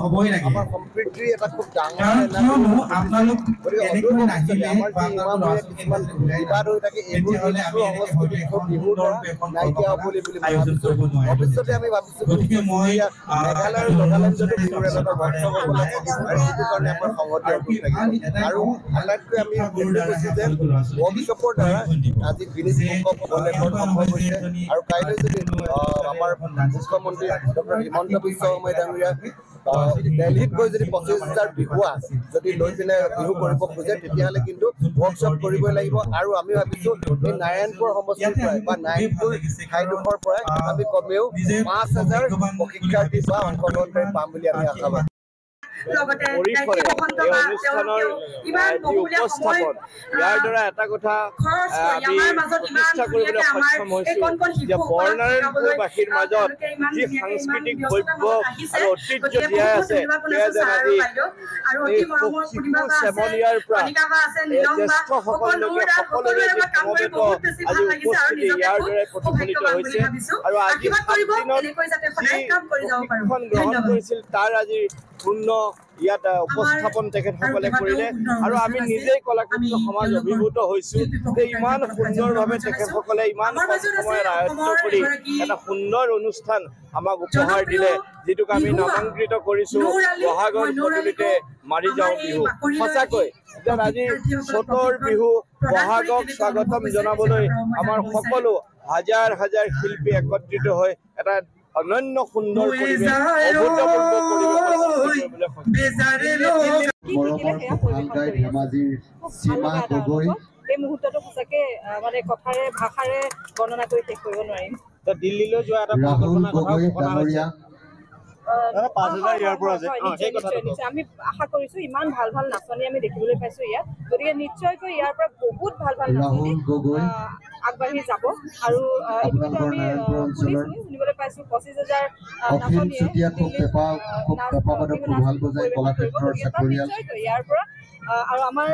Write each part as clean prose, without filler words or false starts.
হবই লাগে আমাৰ সম্প্ৰীতিৰ এটা খুব ডাঙৰ কিয়নো আপোনালোক এনেকৈ নাহিলে কিছুমান বিবাদ হৈ থাকে এইবোৰ নাইকিয়া বুলি আয়োজন কৰিব নোৱাৰে ভৱিষ্যতে আমি ভাবিছোঁ গতিকে মই মেঘালয়ৰ নাগালেণ্ডতো বিহুৰ এটা ৱৰ্কশ্বপ হ'ব লাগে আৰু সেইটো কাৰণে আমাৰ সংগঠন আৰু আটাইতকৈ আমি গুৰুত্ব দিছোঁ যে ৱৰ্কশ্বপৰ দ্বাৰা আজি Guinness book of world record সম্ভৱ হৈছে আৰু কাইলৈ যদি আমাৰ মুখ্যমন্ত্ৰী ডক্টৰ হিমন্ত বিশ্ব শৰ্মা ডাঙৰীয়া দিল্লীত গৈ যদি 25,000 বিহুৱা যদি লৈ পিনে বিহু কৰিব খোজে তেতিয়াহ'লে কিন্তু ৱৰ্কশ্বপ কৰিবই লাগিব আৰু আমি ভাবিছোঁ এই নাৰায়ণপুৰ সমষ্টিৰ পৰাই বা নাৰায়ণপুৰ ঠাইডোখৰ পৰাই আমি কমেও 5,000 প্ৰশিক্ষাৰ্থী বা অংশগ্ৰহণকাৰী পাম বুলি আমি আশাবাদী ইয়াৰ দ্বাৰা এটা কথা প্ৰতিষ্ঠা কৰিবলৈ সক্ষম হৈছোঁ যে বৰ্ণাৰণ্যবাসীৰ মাজত যি সাংস্কৃতিক বৈভৱ আৰু ঐতিহ্য জীয়াই আছে সেয়া যেন আজি এই শিশু চেমনীয়াৰ পৰা জ্যেষ্ঠসকললৈকে সকলোৰে যি সমবেত আজি উপস্থিতি ইয়াৰ দ্বাৰাই প্ৰতিফলিত হৈছে আৰু আজি 7 দিনত যি প্ৰশিক্ষণ গ্ৰহণ কৰিছিল তাৰ আজি পূৰ্ণ ইয়াত উপস্থাপন তেখেতসকলে কৰিলে আৰু আমি নিজেই কলাকৃতি সমাজ অভিভূত হৈছোঁ যে ইমান সুন্দৰভাৱে তেখেতসকলে ইমান কম সময়ত আয়ত্ত কৰি এটা সুন্দৰ অনুষ্ঠান আমাক উপহাৰ দিলে যিটোক আমি নামাংকৃত কৰিছোঁ বহাগৰ পদূলিতে মাৰি যাওঁ বিহু সঁচাকৈ যেন আজি চ'তৰ বিহু বহাগক স্বাগতম জনাবলৈ আমাৰ সকলো হাজাৰ হাজাৰ শিল্পী একত্ৰিত হৈ এটা অনন্য সুন্দৰ পৰিৱেশ অভূতপূৰ্ব এই মুহূৰ্তটো সঁচাকে মানে কথাৰে ভাষাৰে বৰ্ণনা কৰি শেষ কৰিব নোৱাৰিম দিল্লীলৈ যোৱা এটা পৰিকল্পনা কথা আমি আশা কৰিছোঁ ইমান ভাল ভাল নাচনি আমি দেখিবলৈ পাইছোঁ ইয়াত গতিকে নিশ্চয়কৈ ইয়াৰ পৰা বহুত ভাল ভাল নাচনি আগবাঢ়ি যাব আৰু ইতিমধ্যে আমি শুনিবলৈ পাইছোঁ 25,000 নাচনিয়ে ইয়াৰ পৰা আৰু আমাৰ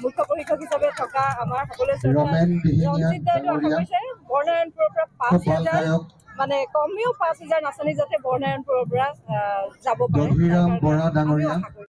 মুখ্য প্ৰশিক্ষক হিচাপে থকা আমাৰ সকলোৱে ৰঞ্জিত দাইটো আশা কৰিছে বৰ্ণাৰায়ণপুৰৰ পৰা 5,000 মানে কমেও 5,000 নাচনি যাতে বৰ্ণাৰায়ণপুৰৰ পৰা যাব পাৰে